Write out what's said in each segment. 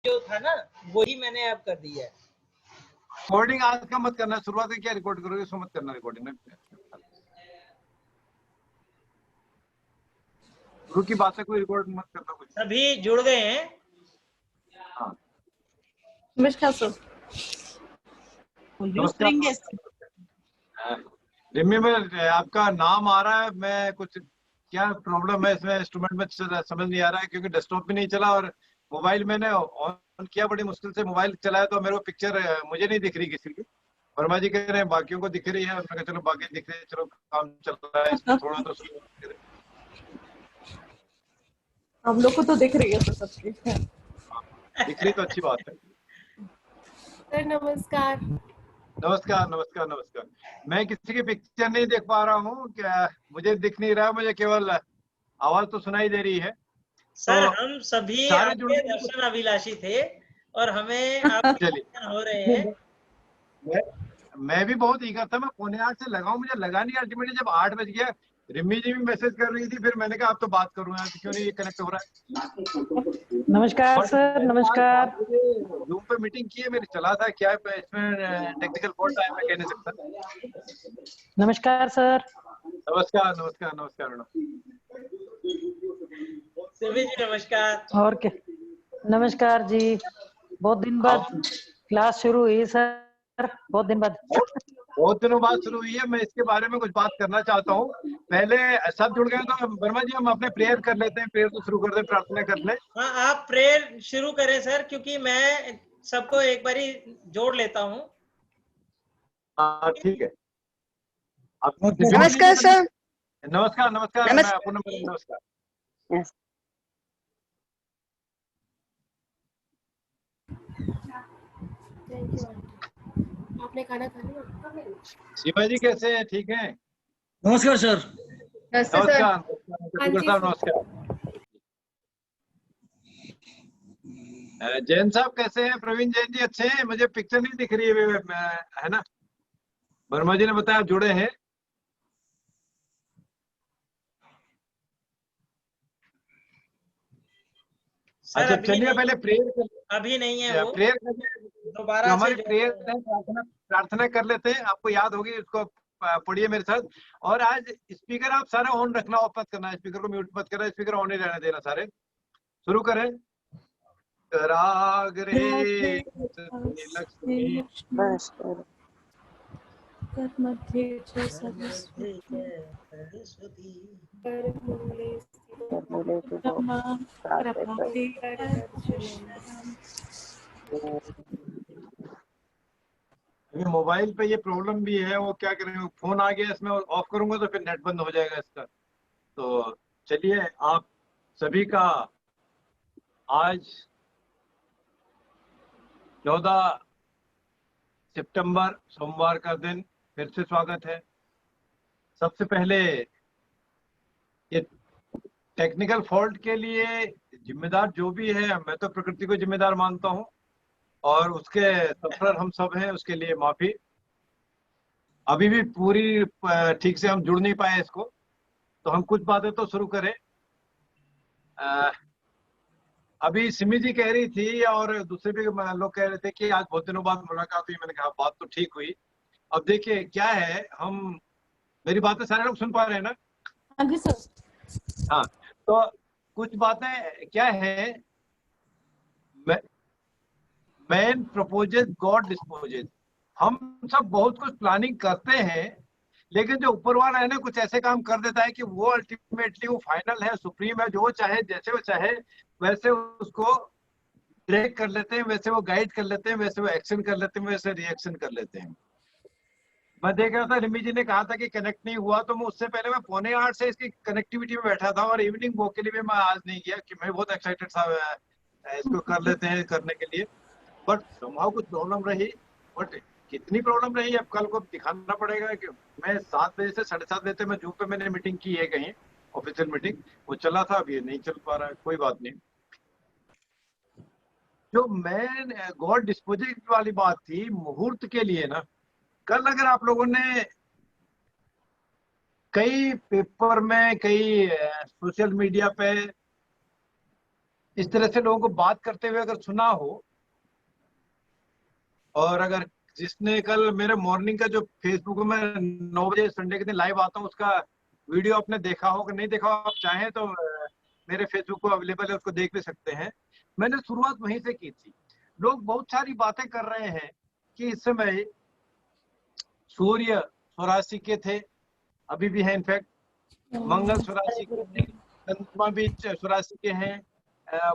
जो था ना वही मैंने अब कर दिया है। रिकॉर्डिंग आज का मत करना, शुरुआत में क्या रिकॉर्ड करोगे, उसको मत करना रिकॉर्डिंग में। गुरु की बातें कोई रिकॉर्ड मत करना कुछ। सभी जुड़ गए हैं। हाँ नमस्कार सर। नमस्कार। रिमी में आपका नाम आ रहा है, मैं कुछ क्या प्रॉब्लम है इसमें इंस्ट्रूमेंट में समझ नहीं आ रहा है, क्योंकि डेस्कटॉप भी नहीं चला और मोबाइल मैंने ऑन किया, बड़ी मुश्किल से मोबाइल चलाया तो मेरे को पिक्चर मुझे नहीं दिख रही किसी की। वर्मा जी कह रहे हैं बाकियों को दिख रही है, मैंने कहा चलो बाकी दिख रही है, चलो काम चल रहा है इसमें थोड़ा तो हम लोग को तो दिख रही है सर सबकी। दिख रही तो अच्छी बात है। सर नमस्कार। नमस्कार नमस्कार नमस्कार। मैं किसी की पिक्चर नहीं देख पा रहा हूँ, क्या मुझे दिख नहीं रहा, मुझे केवल आवाज तो सुनाई दे रही है। सर तो हम सभी सारे जुड़ आपके दर्शन अभिलाषी थे और हमें आप चलिए दर्शन हो रहे हैं। मैं भी बहुत ईगर था, मैं पौने 8 से लगाऊं, मुझे लगा नहीं, अल्टीमेटली जब 8 बज गया रिम्मी जी भी मैसेज कर रही थी, फिर मैंने कहा अब तो बात करूं यार, क्यों नहीं ये कनेक्ट हो रहा है। नमस्कार सर। नमस्कार। जूम पे मीटिंग की है मेरी, चला था क्या है इसमें टेक्निकल फॉल्ट आया, मैं कह नहीं सकता। नमस्कार सर। नमस्कार नमस्कार नमस्कार मैडम। सभी जी नमस्कार। और क्या, नमस्कार जी। बहुत दिन बाद क्लास शुरू हुई सर, बहुत दिन बाद। बहुत दिनों बाद शुरू हुई है, मैं इसके बारे में कुछ बात करना चाहता हूँ। पहले सब जुड़ गए तो वर्मा जी हम अपने प्रेयर कर लेते हैं, प्रेयर तो शुरू कर दें, प्रार्थना कर लें। हाँ आप प्रेयर शुरू करें सर, क्योंकि मैं सबको एक बारी जोड़ लेता हूँ। हाँ ठीक है। नमस्कार सर। नमस्कार नमस्कार नमस्कार। आपने खाना खा लिया? शिवा जी कैसे हैं, ठीक हैं? नमस्कार सर। नमस्कार नमस्कार। जैन साहब कैसे हैं? प्रवीण जैन जी अच्छे हैं? मुझे पिक्चर नहीं दिख रही है ना? वर्मा जी ने बताया आप जुड़े हैं। अच्छा चलिए पहले प्रेयर अभी नहीं है वो, प्रेयर करके दोबारा हमारी प्रेयर प्रार्थना कर लेते हैं। आपको याद होगी, उसको पढ़िए मेरे साथ। और आज स्पीकर आप सारा ऑन रखना, ऑफ मत करना, स्पीकर को म्यूट मत करना, स्पीकर ऑन ही रहने देना सारे। शुरू करें। कराग्रे लक्ष्मी मोबाइल पे ये प्रॉब्लम भी है, वो क्या करेंगे, फोन आ गया इसमें, ऑफ करूंगा तो फिर नेट बंद हो जाएगा इसका। तो चलिए आप सभी का आज 14 सितंबर सोमवार का दिन फिर से स्वागत है। सबसे पहले ये टेक्निकल फॉल्ट के लिए जिम्मेदार जो भी है, मैं तो प्रकृति को जिम्मेदार मानता हूं और उसके सफर हम सब हैं, उसके लिए माफी। अभी भी पूरी ठीक से हम जुड़ नहीं पाए इसको, तो हम कुछ बातें तो शुरू करें। अभी सिमी जी कह रही थी और दूसरे भी लोग कह रहे थे कि आज बहुत दिनों बाद मुलाकात हुई। मैंने कहा बात तो ठीक हुई। अब देखिए क्या है, हम मेरी बातें सारे लोग सुन पा रहे हैं ना? हाँ जी सर। हाँ, तो कुछ बातें क्या है, मैन प्रपोजेस गॉड डिस्पोजेस। हम सब बहुत कुछ प्लानिंग करते हैं, लेकिन जो ऊपर वाला है ना, कुछ ऐसे काम कर देता है कि वो अल्टीमेटली वो फाइनल है, सुप्रीम है, जो वो चाहे, जैसे वो चाहे वैसे उसको ट्रैक कर लेते हैं, वैसे वो गाइड कर लेते हैं, वैसे वो एक्शन कर लेते हैं, वैसे रिएक्शन कर लेते हैं। मैं देख रहा था रिमी जी ने कहा था कि कनेक्ट नहीं हुआ, तो मैं उससे पहले मैं पौने 8 से इसकी कनेक्टिविटी में बैठा था और इवनिंग वॉक के लिए भी मैं आज नहीं गया, कि मैं बहुत एक्साइटेड था इसको कर लेते हैं करने के लिए। बट समहाउ कुछ प्रॉब्लम रही। बट कितनी प्रॉब्लम रही अब कल को दिखाना पड़ेगा। कि मैं 7 बजे से 7:30 बजे तक मैं जूम पे मैंने मीटिंग की है, कहीं ऑफिशियल मीटिंग वो चला था, अभी नहीं चल पा रहा है, कोई बात नहीं। जो मैन गॉड डिस्पोजिट वाली बात थी मुहूर्त के लिए ना, कल अगर आप लोगों ने कई पेपर में, कई सोशल मीडिया पे इस तरह से लोगों को बात करते हुए अगर सुना हो, और अगर जिसने कल मेरे मॉर्निंग का जो फेसबुक में 9 बजे संडे के दिन लाइव आता हूँ उसका वीडियो आपने देखा हो, अगर नहीं देखा हो आप चाहें तो मेरे फेसबुक पर अवेलेबल है, उसको देख भी सकते हैं। मैंने शुरुआत वहीं से की थी। लोग बहुत सारी बातें कर रहे हैं कि इस समय सूर्य स्वराशि के थे, अभी भी है, इनफैक्ट मंगल स्वराशि के हैं, चंद्रमा भी स्वराशि के हैं,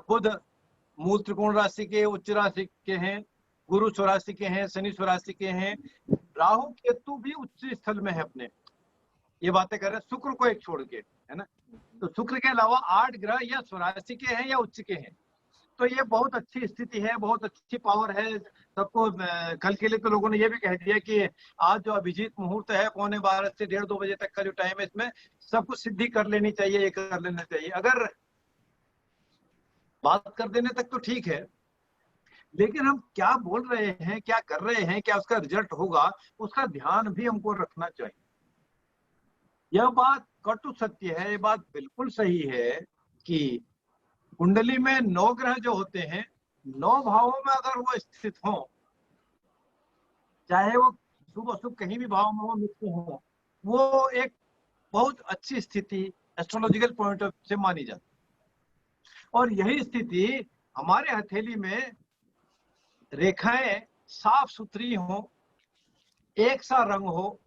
बुध मूल त्रिकोण राशि के उच्च राशि के हैं, गुरु स्वराशि के हैं, शनि स्वराशि के हैं, राहु केतु भी उच्च स्थल में है अपने। ये बातें कर रहे हैं शुक्र को एक छोड़ के, है ना। तो शुक्र के अलावा 8 ग्रह या स्वराशि के हैं या उच्च के हैं। तो ये बहुत अच्छी स्थिति है, बहुत अच्छी पावर है सबको। कल के लिए तो लोगों ने ये भी कह दिया कि आज जो अभिजीत मुहूर्त है 11:15 से 1:30-2 बजे तक का जो टाइम है, इसमें सब कुछ सिद्धि कर लेनी चाहिए, ये कर लेना चाहिए। अगर बात कर देने तक तो ठीक है, लेकिन हम क्या बोल रहे हैं, क्या कर रहे हैं, क्या उसका रिजल्ट होगा, उसका ध्यान भी हमको रखना चाहिए। यह बात कटु सत्य है, ये बात बिल्कुल सही है कि कुंडली में 9 ग्रह जो होते हैं, 9 भावों में अगर वो स्थित हो, चाहे वो शुभ अशुभ कहीं भी भाव में वो मिक्स हो, वो एक बहुत अच्छी स्थिति एस्ट्रोलॉजिकल पॉइंट ऑफ से मानी जाती है। और यही स्थिति हमारे हथेली में रेखाएं साफ सुथरी हो, एक सा रंग हो,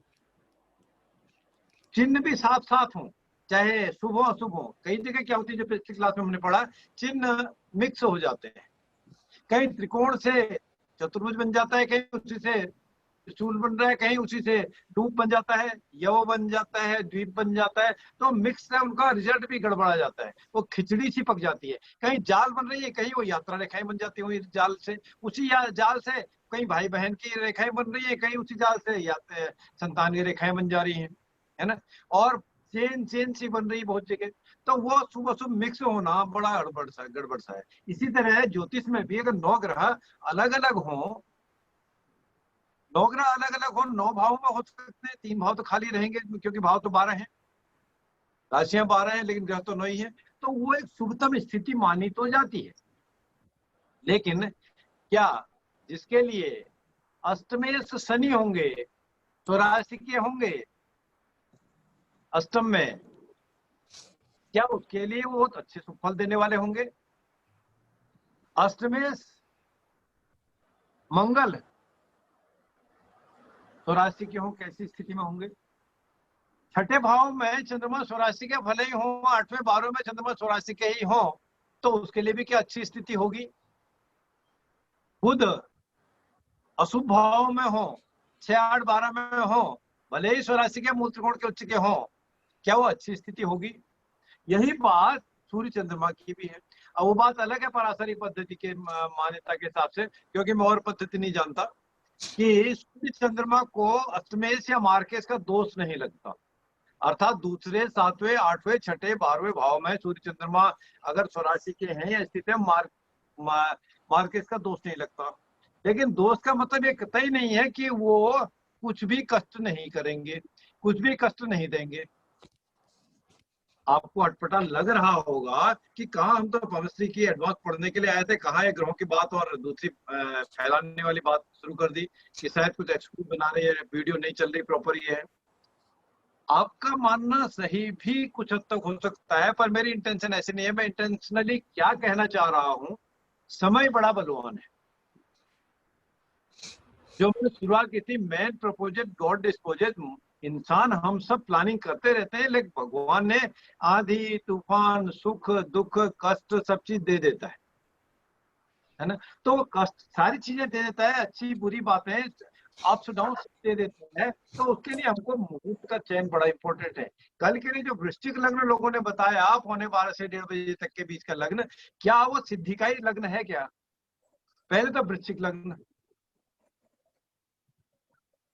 चिन्ह भी साफ साफ हो, चाहे शुभ हो अशुभ हो। कई जगह क्या होती है, जो पिछली क्लास में हमने पढ़ा, चिन्ह मिक्स हो जाते हैं। कहीं त्रिकोण से चतुर्भुज बन जाता है, कहीं उसी से स्टूल बन रहा है, कहीं उसी से डूब बन जाता है, यव बन जाता है, द्वीप बन जाता है। तो मिक्स है, उनका रिजल्ट भी गड़बड़ा जाता है, वो खिचड़ी सी पक जाती है। कहीं जाल बन रही है, कहीं वो यात्रा रेखाएं बन जाती है जाल से, उसी जाल से कहीं भाई बहन की रेखाएं बन रही है, कहीं उसी जाल से संतान की रेखाएं बन जा रही है ना। और चेन सी बन रही है बहुत जगह। तो वो शुभ अशुभ मिक्स होना बड़ा गड़बड़ सा है। इसी तरह ज्योतिष में भी अगर 9 ग्रह अलग अलग हो, 9 ग्रह अलग अलग हो, 9 भावों में हो सकते हैं, 3 भाव तो खाली रहेंगे क्योंकि भाव तो 12 हैं, राशियां 12 हैं, लेकिन ग्रह तो 9 ही है। तो वो एक शुभतम स्थिति मानी तो जाती है। लेकिन क्या जिसके लिए अष्टमेश शनि होंगे, स्वराशि के होंगे अष्टम में, क्या उसके लिए वो बहुत अच्छे शुभ फल देने वाले होंगे? अष्टमेश मंगल स्वराशि के हों, कैसी स्थिति में होंगे? छठे भाव में चंद्रमा स्वराशि के भले ही हो, 8वें 12वें में चंद्रमा स्वराशि के ही हो, तो उसके लिए भी क्या अच्छी स्थिति होगी? बुध अशुभ भाव में हो, 6, 8, 12 में हो, भले ही स्वराशि के मूल त्रिकोण के उच्च के हो, क्या वो अच्छी स्थिति होगी? यही बात सूर्य चंद्रमा की भी है। अब वो बात अलग है पराशरी पद्धति के मान्यता के हिसाब से, क्योंकि मैं और पद्धति नहीं जानता, कि सूर्य चंद्रमा को अष्टमेश या मार्केश का दोष नहीं लगता। अर्थात दूसरे 7वें 8वें 6ठे 12वें भाव में सूर्य चंद्रमा अगर स्वराशि के हैं या स्थित है, मार्केश का दोष नहीं लगता। लेकिन दोष का मतलब ये कतई नहीं है कि वो कुछ भी कष्ट नहीं करेंगे, कुछ भी कष्ट नहीं देंगे। आपको अटपटा लग रहा होगा कि कहाँ हम तो केमिस्ट्री की एडवांस पढ़ने के लिए आए थे, कहाँ ये ग्रहों की बात और दूसरी फैलाने वाली बात शुरू कर दी कि शायद कुछ एक्सक्यूज बना रही है, वीडियो नहीं चल रही प्रॉपर। ये है आपका मानना सही भी कुछ हद तक हो सकता है, पर मेरी इंटेंशन ऐसी नहीं है। मैं इंटेंशनली क्या कहना चाह रहा हूं, समय बड़ा बलवान है। जो मैंने शुरुआत की थी, मैन प्रपोजेड गॉड डिस्पोजेड। इंसान हम सब प्लानिंग करते रहते हैं, लेकिन भगवान ने आंधी तूफान सुख दुख कष्ट सब चीज दे देता है ना। तो वो कष्ट सारी चीजें दे देता है, अच्छी बुरी बातें अप्स डाउन दे देते हैं। तो उसके लिए हमको मुहूर्त का चयन बड़ा इंपॉर्टेंट है। कल के लिए जो वृश्चिक लग्न लोगों ने बताया 12:15 से 1:30 बजे तक के बीच का लग्न, क्या वो सिद्धि का ही लग्न है क्या? पहले तो वृश्चिक लग्न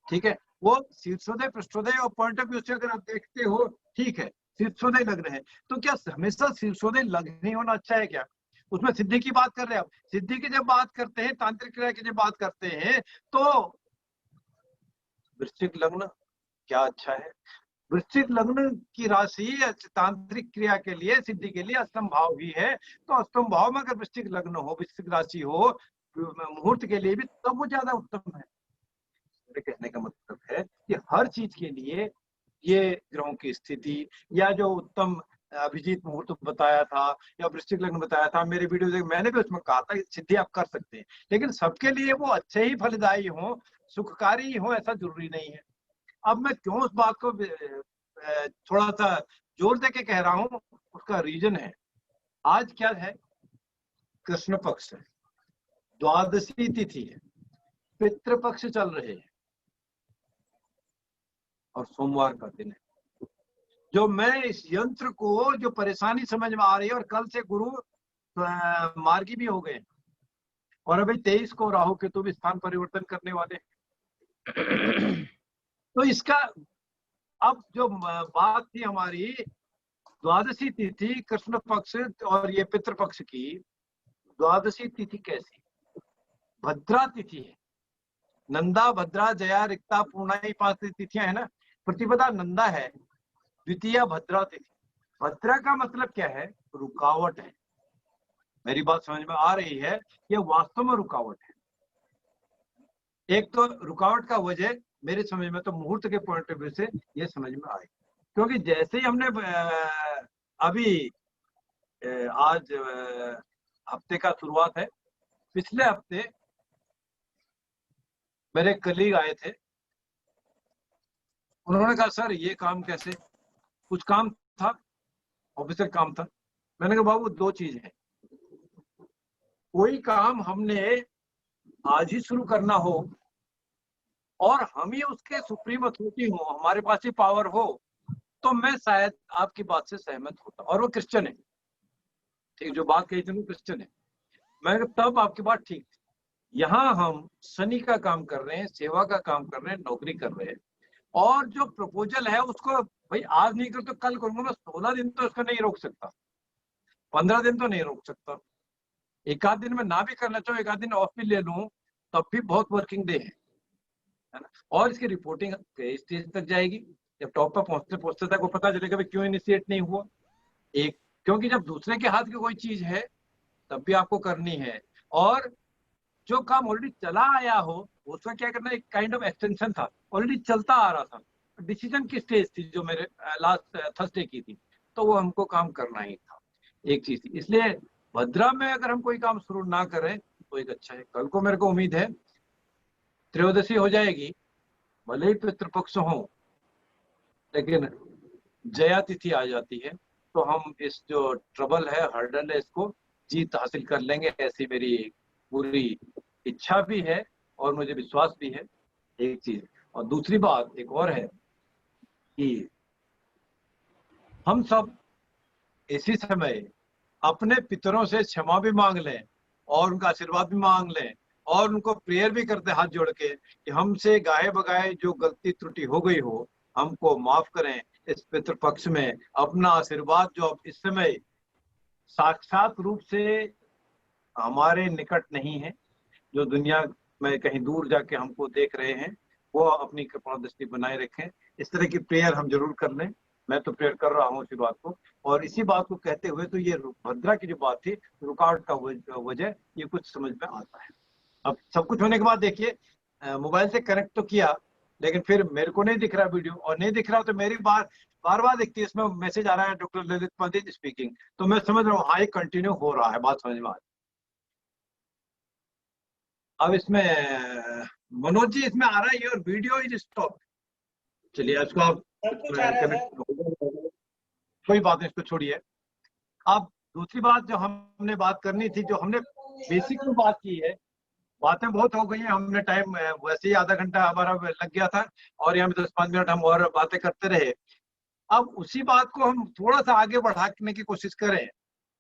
ठीक है, वो शीर्षोदय पृष्ठोदय और पॉइंट ऑफ व्यू से अगर आप देखते हो, ठीक है शीर्षोदय लग्न है, तो क्या हमेशा शीर्षोदय लग्न ही होना अच्छा है क्या? उसमें सिद्धि की बात कर रहे हैं आप। सिद्धि की जब बात करते हैं, तांत्रिक क्रिया की जब बात करते हैं, तो वृश्चिक लग्न क्या अच्छा है। वृश्चिक लग्न की राशि तांत्रिक क्रिया के लिए, सिद्धि के लिए अष्टम भाव भी है। तो अष्टम भाव में अगर वृश्चिक लग्न हो, वृश्चिक राशि हो मुहूर्त के लिए भी, तब वो ज्यादा उत्तम है। मेरे कहने का मतलब है कि हर चीज के लिए ये ग्रहों की स्थिति या जो उत्तम अभिजीत मुहूर्त बताया था या वृश्चिक लग्न बताया था, मेरे वीडियो देख, मैंने भी उसमें कहा था सिद्धि आप कर सकते हैं, लेकिन सबके लिए वो अच्छे ही फलदायी हो, सुखकारी हो, ऐसा जरूरी नहीं है। अब मैं क्यों उस बात को थोड़ा सा जोर दे के कह रहा हूं, उसका रीजन है, आज क्या है, कृष्ण पक्ष है, द्वादशी तिथि है, पितृपक्ष चल रहे हैं और सोमवार का दिन है। जो मैं इस यंत्र को, जो परेशानी समझ में आ रही है, और कल से गुरु मार्गी भी हो गए और अभी 23 को राहु केतु भी स्थान परिवर्तन करने वाले हैं। तो इसका अब जो बात थी हमारी द्वादशी तिथि, कृष्ण पक्ष और ये पितृपक्ष की, द्वादशी तिथि कैसी, भद्रा तिथि है। नंदा, भद्रा, जया, रिक्ता, पूर्णा, 5 तिथियां है ना। प्रतिपदा नंदा है, द्वितीय भद्रा तिथि। भद्रा का मतलब क्या है, रुकावट है। मेरी बात समझ में आ रही है, ये वास्तव में रुकावट है। एक तो रुकावट का वजह मेरे समझ में तो मुहूर्त के पॉइंट ऑफ व्यू से ये समझ में आई, क्योंकि जैसे ही हमने अभी आज हफ्ते का शुरुआत है, पिछले हफ्ते मेरे कलीग आए थे, उन्होंने कहा सर ये काम कैसे, कुछ काम था, ऑफिसर काम था। मैंने कहा बाबू दो चीज है, कोई काम हमने आज ही शुरू करना हो और हम ही उसके सुप्रीम अथॉरिटी हो, हमारे पास ही पावर हो, तो मैं शायद आपकी बात से सहमत होता। और वो क्रिश्चियन है, ठीक, जो बात कही थी वो क्रिश्चियन है। मैं तब आपकी बात ठीक थी। यहाँ हम शनि का काम कर रहे हैं, सेवा का काम कर रहे हैं, नौकरी कर रहे हैं, और जो प्रपोजल है उसको भाई आज नहीं कर तो कल करूंगा। मैं 16 दिन तो उसको नहीं रोक सकता, 15 दिन तो नहीं रोक सकता। एक आध दिन में ना भी करना चाहूँ, एक आध दिन ऑफ भी ले लूं, तब भी बहुत वर्किंग डे है ना। और इसकी रिपोर्टिंग कई स्टेज तक जाएगी, जब टॉप पर पहुंचते पहुंचते तक वो पता चलेगा भाई क्यों इनिशिएट नहीं हुआ। एक, क्योंकि जब दूसरे के हाथ की कोई चीज है तब भी आपको करनी है, और जो काम ऑलरेडी चला आया हो उसका क्या करना, एक काइंड ऑफ एक्सटेंशन था, ऑलरेडी चलता आ रहा था, डिसीजन की स्टेज थी जो मेरे लास्ट थर्सडे की थी, तो वो हमको काम करना ही था, एक चीज थी। इसलिए भद्रा में अगर हम कोई काम शुरू ना करें तो एक अच्छा है। कल को मेरे को उम्मीद है त्रयोदशी हो जाएगी, भले ही पितृपक्ष हो, लेकिन जया तिथि आ जाती है, तो हम इस जो ट्रबल है, हर्डल है, इसको जीत हासिल कर लेंगे, ऐसी मेरी पूरी इच्छा भी है और मुझे विश्वास भी है, एक चीज। और दूसरी बात एक और है कि हम सब इसी समय अपने पितरों से क्षमा भी मांग लें और उनका आशीर्वाद भी मांग लें और उनको प्रेयर भी करते हाथ जोड़ के कि हमसे गाये बगाए जो गलती त्रुटि हो गई हो हमको माफ करें। इस पितृपक्ष में अपना आशीर्वाद जो अब इस समय साक्षात रूप से हमारे निकट नहीं है, जो दुनिया में कहीं दूर जाके हमको देख रहे हैं, वो अपनी कृपा दृष्टि बनाए रखें। इस तरह की प्रेयर हम जरूर कर लें। मैं तो प्रेयर कर रहा हूँ इसी बात को, और इसी बात को कहते हुए तो ये भद्रा की जो बात थी, रुकावट का वजह ये कुछ समझ में आता है। अब सब कुछ होने के बाद देखिए, मोबाइल से कनेक्ट तो किया, लेकिन फिर मेरे को नहीं दिख रहा वीडियो, और नहीं दिख रहा तो मेरी बार बार दिखती है, इसमें मैसेज आ रहा है डॉक्टर ललित पंडित स्पीकिंग, तो मैं समझ रहा हूँ हाँ ये कंटिन्यू हो रहा है, बात समझ में आ रही। अब इसमें मनोज जी इसमें आ रहा है योर वीडियो इज स्टॉप। चलिए इसको आप कोई बात नहीं, इसको छोड़िए। अब दूसरी बात जो हमने बात करनी थी, जो हमने बेसिक में बात की है, बातें बहुत हो गई हैं, हमने टाइम वैसे ही आधा घंटा हमारा लग गया था और यहाँ 10-5 मिनट हम और बातें करते रहे। अब उसी बात को हम थोड़ा सा आगे बढ़ाने की कोशिश करें,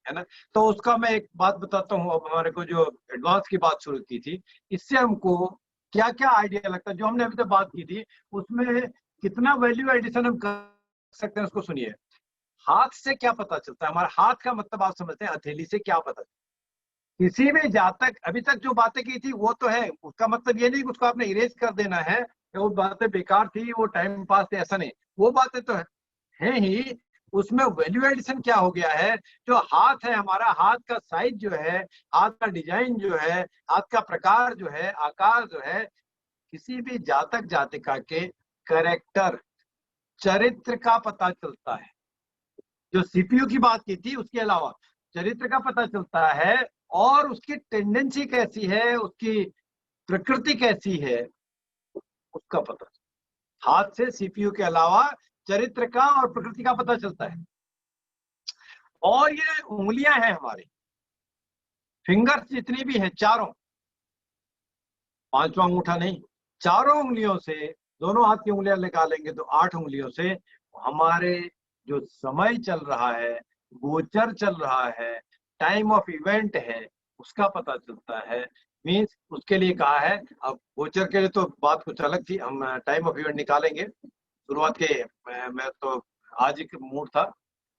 है ना। तो उसका मैं एक बात बताता हूँ। अब हमारे को जो एडवांस की बात शुरू की थी, इससे हमको क्या क्या आइडिया लगता है, जो हमने अभी तक बात की थी उसमें कितना वैल्यू एडिशन हम कर सकते हैं, उसको सुनिए। हाथ से क्या पता चलता है, हमारा हाथ का मतलब आप समझते हैं, हथेली से क्या पता चलता है। किसी भी जातक अभी तक जो बातें की थी वो तो है, उसका मतलब ये नहीं कि उसको आपने इरेज कर देना है, वो बातें बेकार थी, वो टाइम पास थे, ऐसा नहीं, वो बातें तो है ही। उसमें वैल्यू एडिशन क्या हो गया है, जो हाथ है हमारा, हाथ का साइज जो है, हाथ का डिजाइन जो है, हाथ का प्रकार जो है, आकार जो है, किसी भी जातक जातिका के कैरेक्टर, चरित्र का पता चलता है। जो सीपीयू की बात की थी उसके अलावा चरित्र का पता चलता है, और उसकी टेंडेंसी कैसी है, उसकी प्रकृति कैसी है, उसका पता। हाथ से सीपीयू के अलावा चरित्र का और प्रकृति का पता चलता है। और ये उंगलियां हैं हमारी, फिंगर्स जितनी भी हैं, चारों, पांचवा अंगूठा नहीं, चारों उंगलियों से, दोनों हाथ की उंगलियां निकालेंगे तो 8 उंगलियों से हमारे जो समय चल रहा है, गोचर चल रहा है, टाइम ऑफ इवेंट है, उसका पता चलता है। मीन्स उसके लिए कहा है, अब गोचर के लिए तो बात कुछ अलग थी, हम टाइम ऑफ इवेंट निकालेंगे। शुरुआत के मैं तो आज ही मूड था,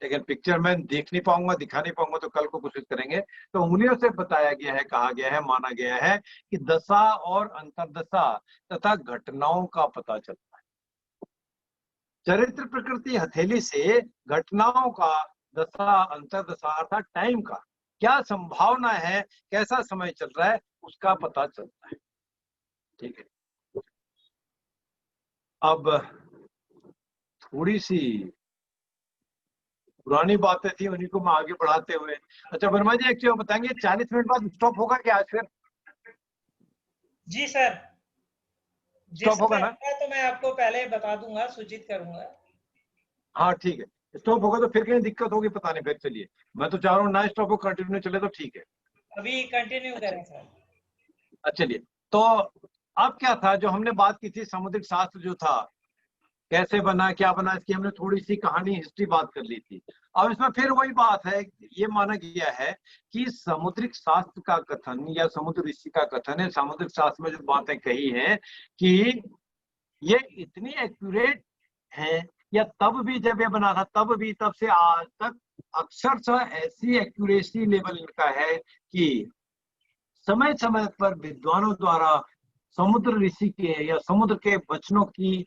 लेकिन पिक्चर में देख नहीं पाऊंगा, दिखा नहीं पाऊंगा, तो कल को कोशिश करेंगे। तो उंगलियों से बताया गया है, कहा गया है, माना गया है कि दशा और अंतर्दशा तथा घटनाओं का पता चलता है। चरित्र प्रकृति हथेली से घटनाओं का, दशा अंतर्दशा अर्थात टाइम का क्या संभावना है, कैसा समय चल रहा है, उसका पता चलता है। ठीक है, अब थोड़ी सी पुरानी बातें थी, उन्हीं को मैं आगे बढ़ाते हुए, अच्छा वर्मा जी एक चीज बताएंगे, 40 मिनट बाद स्टॉप होगा क्या आज फिर? जी सर, स्टॉप होगा ना? तो मैं आपको पहले बता दूंगा, सूचित करूंगा। हाँ ठीक है, स्टॉप होगा तो फिर कहीं दिक्कत होगी पता नहीं, फिर चलिए, मैं तो चाह रहा हूँ ना स्टॉप हो, कंटिन्यू चले तो ठीक है। अभी कंटिन्यू करें सर। अच्छा चलिए, तो अब क्या था जो हमने बात की थी, समुद्रिक शास्त्र जो था कैसे बना, क्या बना, इसकी हमने थोड़ी सी कहानी, हिस्ट्री बात कर ली थी। अब इसमें फिर वही बात है, ये माना गया है कि समुद्रिक शास्त्र का कथन या समुद्र ऋषि का कथन है, समुद्रिक शास्त्र में जो बातें कही हैं कि ये इतनी एक्यूरेट है, या तब भी जब ये बना था तब भी, तब से आज तक अक्षरशः ऐसी एक्यूरेसी लेवल इनका है कि समय समय पर विद्वानों द्वारा समुद्र ऋषि के या समुद्र के वचनों की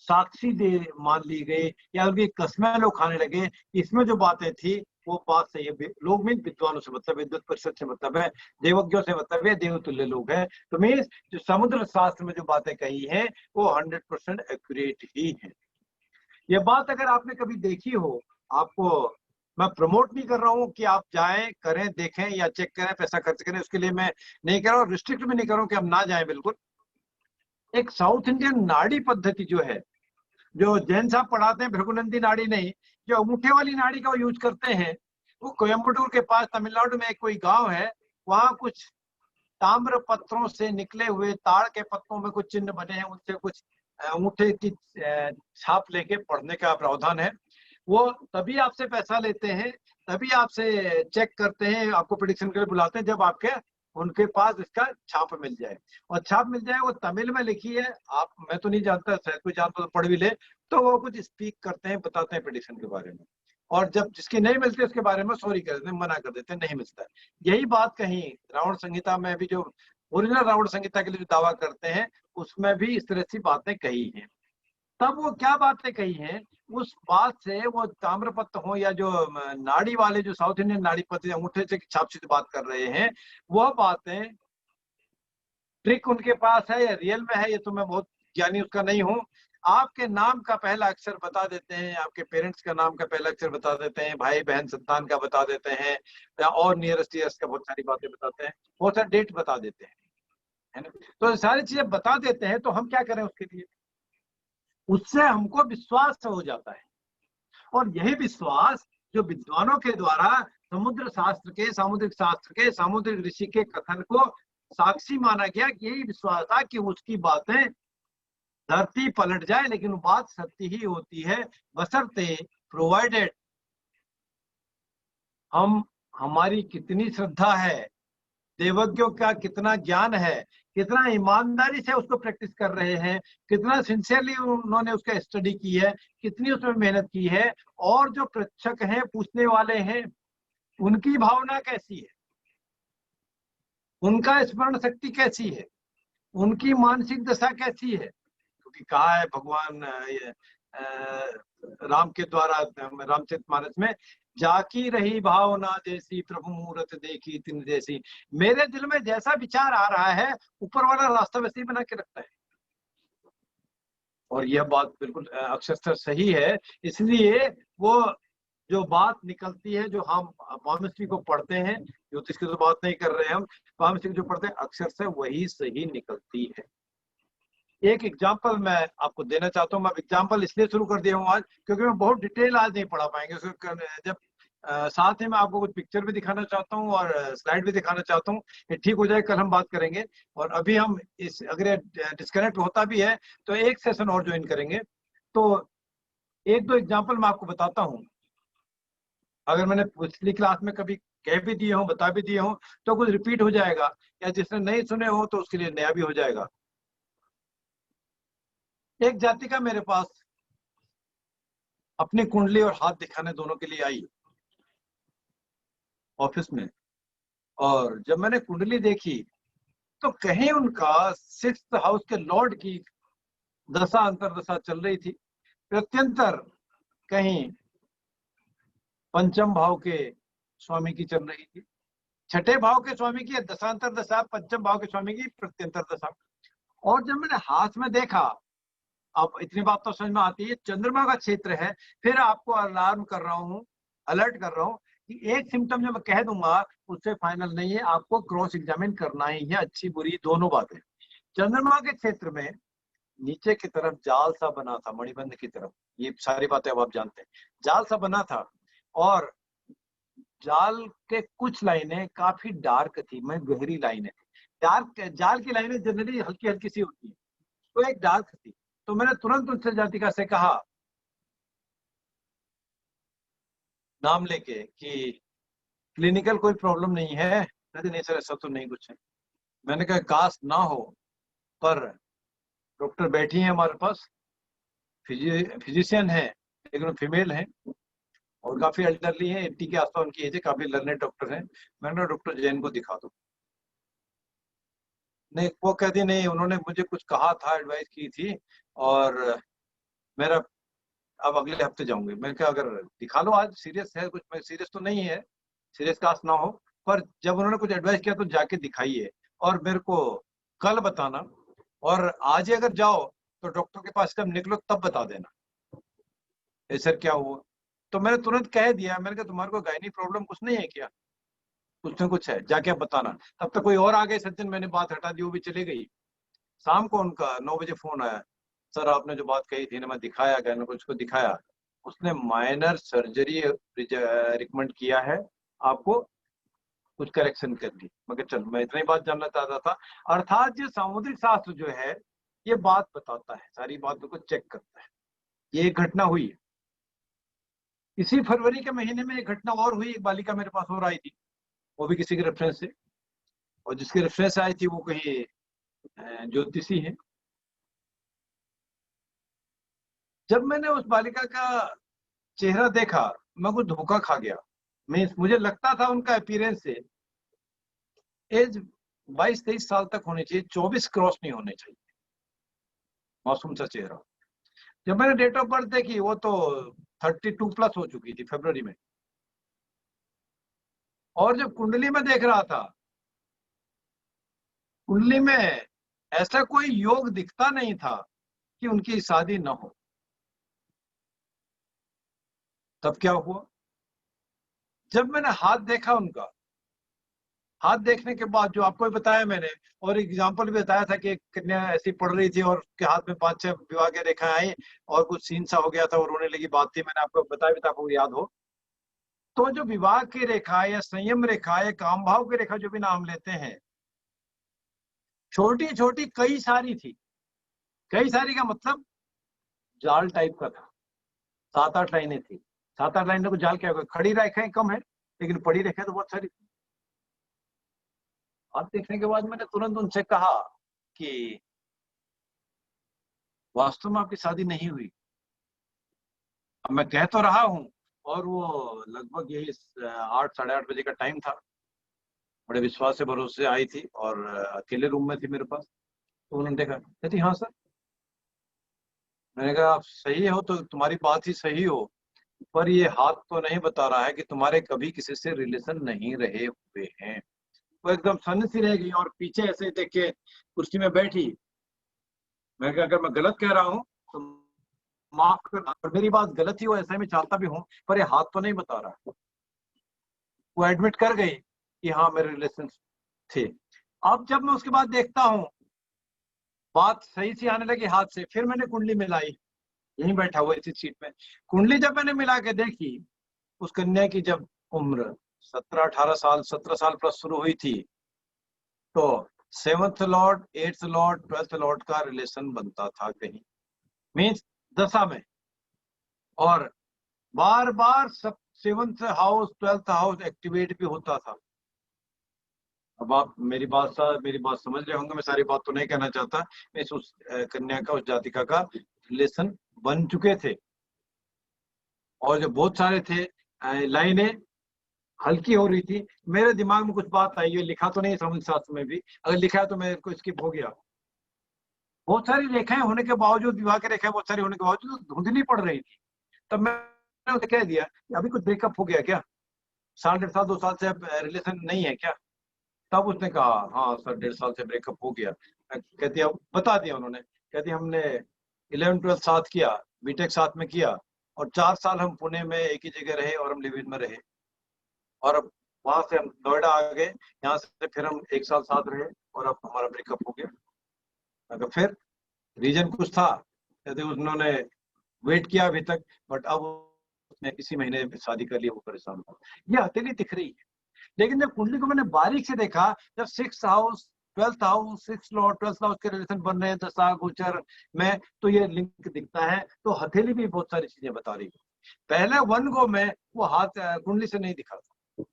साक्षी दे मान ली गई, या उनकी कस्में लोग खाने लगे। इसमें जो बातें थी वो बात सही है। लोग मीन विद्वानों से मतलब, विद्वत परिषद से मतलब है, देवज्ञों से मतलब है, देवतुल्य लोग हैं। तो मीन्स जो समुद्र शास्त्र में जो बातें कही हैं वो 100% एक्यूरेट ही है। ये बात अगर आपने कभी देखी हो, आपको मैं प्रमोट नहीं कर रहा हूँ कि आप जाएं, करें, देखें या चेक करें, पैसा खर्च करें, उसके लिए मैं नहीं कर रहा हूँ, रिस्ट्रिक्ट भी नहीं कर रहा हूँ कि हम ना जाएं, बिल्कुल। एक साउथ इंडियन नाड़ी पद्धति जो है, जो जैन साहब पढ़ाते हैं, भृगुनंदी नाड़ी नहीं, जो अंगूठे वाली नाड़ी का यूज करते हैं, वो कोयम्बटूर के पास तमिलनाडु में एक कोई गांव है, वहां कुछ ताम्र पत्रों से निकले हुए, ताड़ के पत्तों में कुछ चिन्ह बने हैं, उनसे कुछ अंगूठे की छाप लेके पढ़ने का प्रावधान है। वो तभी आपसे पैसा लेते हैं, तभी आपसे चेक करते हैं, आपको प्रेडिक्शन के लिए बुलाते हैं, जब आपके उनके पास इसका छाप मिल जाए। और छाप मिल जाए, वो तमिल में लिखी है, आप, मैं तो नहीं जानता, शायद कोई जानता तो पढ़ भी ले, तो वो कुछ स्पीक करते हैं, बताते हैं प्रेडिक्शन के बारे में। और जब जिसकी नहीं मिलती उसके बारे में सॉरी कर देते हैं, मना कर देते हैं, नहीं मिलता है। यही बात कहीं रावण संहिता में भी, जो ओरिजिनल रावण संहिता के लिए जो दावा करते हैं, उसमें भी इस तरह से बातें कही हैं। तब वो क्या बातें कही हैं, उस बात से वो ताम्रपत्र हो या जो नाड़ी वाले, जो साउथ इंडियन नाड़ी पत्र अंगूठे से छाप से बात कर रहे हैं, वह बातें ट्रिक उनके पास है या रियल में है, ये तो मैं बहुत ज्ञानी उसका नहीं हूँ। आपके नाम का पहला अक्षर बता देते हैं, आपके पेरेंट्स का नाम का पहला अक्षर बता देते हैं, भाई बहन संतान का बता देते हैं, या और नियरेस्ट ईयर्स का बहुत सारी बातें बताते हैं, बहुत सारे डेट बता देते हैं, है ना। तो सारी चीजें बता देते हैं, तो हम क्या करें उसके लिए? उससे हमको विश्वास हो जाता है, और यही विश्वास जो विद्वानों के द्वारा समुद्र शास्त्र के, सामुद्रिक शास्त्र के, सामुद्रिक ऋषि के कथन को साक्षी माना गया, यही विश्वास था कि उसकी बातें धरती पलट जाए, लेकिन वो बात सत्य ही होती है, बशर्ते प्रोवाइडेड हम, हमारी कितनी श्रद्धा है, देवज्ञों का कितना ज्ञान है, कितना ईमानदारी से उसको प्रैक्टिस कर रहे हैं, कितना सिंसियरली उन्होंने उसका स्टडी की है, कितनी उसमें मेहनत की है, और जो परीक्षक हैं, पूछने वाले हैं, उनकी भावना कैसी है, उनका स्मरण शक्ति कैसी है, उनकी मानसिक दशा कैसी है। तो क्योंकि कहा है भगवान राम के द्वारा रामचरितमानस में, जाकी रही भावना जैसी प्रभु मूरत देखी तिन जैसी। मेरे दिल में जैसा विचार आ रहा है ऊपर वाला रास्ता वैसे ही बना के रखता है, और यह बात बिल्कुल अक्षरशः सही है। इसलिए वो जो बात निकलती है, जो हम पामिस्ट्री को पढ़ते हैं, ज्योतिष की तो बात नहीं कर रहे हैं हम, पामिस्ट्री जो पढ़ते हैं अक्षरशः वही सही निकलती है। एक एग्जाम्पल मैं आपको देना चाहता हूँ। मैं एग्जाम्पल इसलिए शुरू कर दिया हूँ आज क्योंकि मैं बहुत डिटेल आज नहीं पढ़ा पाएंगे। जब साथ ही मैं आपको कुछ पिक्चर भी दिखाना चाहता हूँ और स्लाइड भी दिखाना चाहता हूँ। ये ठीक हो जाए, कल हम बात करेंगे। और अभी हम इस अगर डिस्कनेक्ट होता भी है तो एक सेशन और ज्वाइन करेंगे। तो एक दो एग्जाम्पल मैं आपको बताता हूँ। अगर मैंने पिछली क्लास में कभी कह भी दिए हूँ, बता भी दिए हूँ, तो कुछ रिपीट हो जाएगा, या जिसने नहीं सुने हो तो उसके लिए नया भी हो जाएगा। एक जातिका मेरे पास अपनी कुंडली और हाथ दिखाने दोनों के लिए आई ऑफिस में, और जब मैंने कुंडली देखी तो कहीं उनका 6th हाउस के लॉर्ड की दशा अंतरदशा चल रही थी, प्रत्यंतर कहीं पंचम भाव के स्वामी की चल रही थी, छठे भाव के स्वामी की दशांतर दशा, पंचम भाव के स्वामी की प्रत्यंतर दशा। और जब मैंने हाथ में देखा, अब इतनी बात तो समझ में आती है, चंद्रमा का क्षेत्र है। फिर आपको अलार्म कर रहा हूँ, अलर्ट कर रहा हूँ कि एक सिम्टम जो मैं कह दूंगा उससे फाइनल नहीं है, आपको क्रॉस एग्जामिन करना ही है, अच्छी बुरी दोनों बातें। चंद्रमा के क्षेत्र में नीचे की तरफ जाल सा बना था, मणिबंध की तरफ, ये सारी बातें अब आप जानते हैं, जाल सा बना था, और जाल के कुछ लाइनें काफी डार्क थी, मैं गहरी लाइनें थी। डार्क जाल की लाइनें जनरली हल्की हल्की सी होती है, तो एक डार्क थी। तो मैंने तुरंत उनसे जातिका से कहा नाम लेके कि क्लिनिकल कोई प्रॉब्लम नहीं है। नहीं सर ऐसा तो नहीं कुछ है। मैंने कहा काश ना हो, पर डॉक्टर बैठी है हमारे पास, फिजिशियन है, लेकिन फीमेल है और काफी एल्डरली है, 80 के आसपास उनकी एज है, काफी लर्नेड डॉक्टर है। मैंने कहा डॉक्टर जैन को दिखा दो। नहीं, वो कहती नहीं, उन्होंने मुझे कुछ कहा था, एडवाइस की थी, और मेरा अब अगले हफ्ते जाऊंगी। मैंने कहा अगर दिखा लो, आज सीरियस है कुछ, मैं सीरियस तो नहीं है, सीरियस काश ना हो, पर जब उन्होंने कुछ एडवाइस किया तो जाके दिखाइए और मेरे को कल बताना, और आज ही अगर जाओ तो डॉक्टर के पास जब निकलो तब बता देना ऐसा क्या हुआ। तो मैंने तुरंत कह दिया, मैंने कहा तुम्हारे को गायनी प्रॉब्लम कुछ नहीं है क्या, कुछ न कुछ है, जाके आप बताना। तब तक कोई और आ गए सज्जन, मैंने बात हटा दी, वो भी चली गई। शाम को उनका 9 बजे फोन आया, सर आपने जो बात कही थी ना, मैं दिखाया गया, उसको दिखाया, उसने माइनर सर्जरी रिकमेंड किया है, आपको कुछ करेक्शन कर दी। मगर चल, मैं इतनी बात जानना चाहता था। अर्थात ये सामुद्रिक शास्त्र जो है ये बात बताता है, सारी बातों को चेक करता है। ये एक घटना हुई है। इसी फरवरी के महीने में एक घटना और हुई, एक बालिका मेरे पास और आई थी, वो भी किसी के रेफरेंस से, और जिसके रेफरेंस आई थी वो कहीं ज्योतिषी है। जब मैंने उस बालिका का चेहरा देखा, मैं कुछ धोखा खा गया। मुझे लगता था उनका अपीयरेंस से एज 22-23 साल तक होनी चाहिए, 24 क्रॉस नहीं होने चाहिए, मासूम सा चेहरा। जब मैंने डेट ऑफ बर्थ देखी, वो तो 32 प्लस हो चुकी थी फरवरी में। और जब कुंडली में देख रहा था, कुंडली में ऐसा कोई योग दिखता नहीं था कि उनकी शादी न हो। तब क्या हुआ, जब मैंने हाथ देखा उनका, हाथ देखने के बाद जो आपको भी बताया मैंने, और एग्जाम्पल भी बताया था कि एक कन्या ऐसी पड़ रही थी और उसके हाथ में 5-6 विवाह की रेखाएं आई और कुछ सीन सा हो गया था और रोने लगी बात थी, मैंने आपको बताया भी था, आपको याद हो। तो जो विवाह की रेखा या संयम रेखा या काम भाव की रेखा, जो भी नाम लेते हैं, छोटी छोटी कई सारी थी। कई सारी का मतलब जाल टाइप का था, 7-8 लाइनें थी। 7-8 लाइनों को जाल क्या होगा, खड़ी रेखाएं कम है लेकिन पड़ी रेखाएं तो बहुत सारी थी। हाथ देखने के बाद मैंने तुरंत उनसे कहा कि वास्तव में आपकी शादी नहीं हुई। अब मैं कह तो रहा हूँ, और वो लगभग यही 8-8:30 बजे का टाइम था। बड़े विश्वास से भरोसे से आई थी और अकेले रूम में थी मेरे पास। तो उन्होंने देखा, कहती हाँ सर। मैंने कहा आप सही हो तो तुम्हारी बात ही सही हो, पर ये हाथ तो नहीं बता रहा है कि तुम्हारे कभी किसी से रिलेशन नहीं रहे हुए हैं। वो एकदम सन्न सी रह गई और पीछे ऐसे देख के कुर्सी में बैठी। मैं कहा अगर मैं गलत कह रहा हूँ तो माफ करना, और मेरी बात गलत ही हो ऐसा मैं चाहता भी हूँ, पर ये हाथ तो नहीं बता रहा। वो एडमिट कर गई कि हाँ मेरे रिलेशन थे। अब जब मैं उसके बाद देखता हूँ बात सही सी आने लगी हाथ से, फिर मैंने कुंडली मिलाई, यहीं बैठा हुआ इसी सीट में। कुंडली जब मैंने मिला के देखी, उस कन्या की जब उम्र 17-18 साल, 17 साल प्लस शुरू हुई थी, तो 7th Lord, 8th Lord, 12th Lord का रिलेशन बनता था कहीं, मीन्स दशा में। और बार बार सब 7th house 12th house activate भी होता था। अब आप मेरी बात समझ रहे होंगे, मैं सारी बात तो नहीं कहना चाहता। मैं उस कन्या का, उस जातिका का रिलेशन बन चुके थे, और जो बहुत सारे थे, लाइनें हल्की हो रही थी। मेरे दिमाग में कुछ बात आई, ये लिखा तो नहीं समझ शास्त्र में भी, अगर लिखा है तो मेरे को स्किप हो गया। बहुत सारी रेखाएं होने के बावजूद, विवाह की रेखाएं बहुत सारी होने के बावजूद धुंधली पड़ रही थी। तब मैंने उसे कह दिया कि अभी कुछ ब्रेकअप हो गया क्या, 1.5 साल 2 साल से रिलेशन नहीं है क्या? तब उसने कहा हाँ सर 1.5 साल से ब्रेकअप हो गया। कहती अब बता दिया उन्होंने। कहती हमने 11th 12th साथ किया, बीटेक साथ में किया, और 4 साल हम पुणे में एक ही जगह रहे और हम लिव इन में रहे, और अब वहां से हम नोएडा आ गए, यहाँ से फिर हम 1 साल साथ रहे और अब हमारा ब्रेकअप हो गया। अगर फिर रीजन कुछ था, कहते उन्होंने वेट किया अभी तक, बट अब उसने इसी महीने शादी कर ली, वो परेशान था। ये हथेली दिख रही है, लेकिन जब कुंडली को मैंने बारीक से देखा, जब 6th house 12th house 6th Lord 12th house के रिलेशन बन रहे हैं दशा गोचर में, तो ये लिंक दिखता है। तो हथेली भी बहुत सारी चीजें बता रही है। पहले 1 गो में वो हाथ कुंडली से नहीं दिखा था।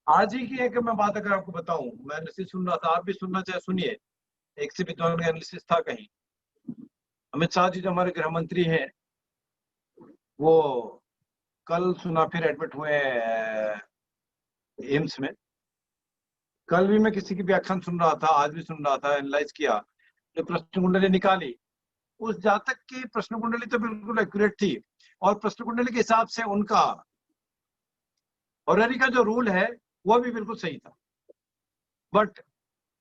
आज ही की एक मैं बात अगर आपको बताऊं, मैं एनालिसिस सुन रहा था, आप भी सुनना चाहे सुनिए। एक से विद्वान का एनालिसिस था कहीं। अमित शाह जी जो हमारे गृह मंत्री हैं, वो कल सुना फिर एडमिट हुए एम्स में। कल भी मैं किसी की व्याख्यान सुन रहा था, आज भी सुन रहा था, एनालाइज किया, जो प्रश्न कुंडली निकाली, उस जातक की प्रश्न कुंडली तो बिल्कुल एक्यूरेट थी, और प्रश्न कुंडली के हिसाब से उनका हॉररी का जो रूल है वो भी बिल्कुल सही था। बट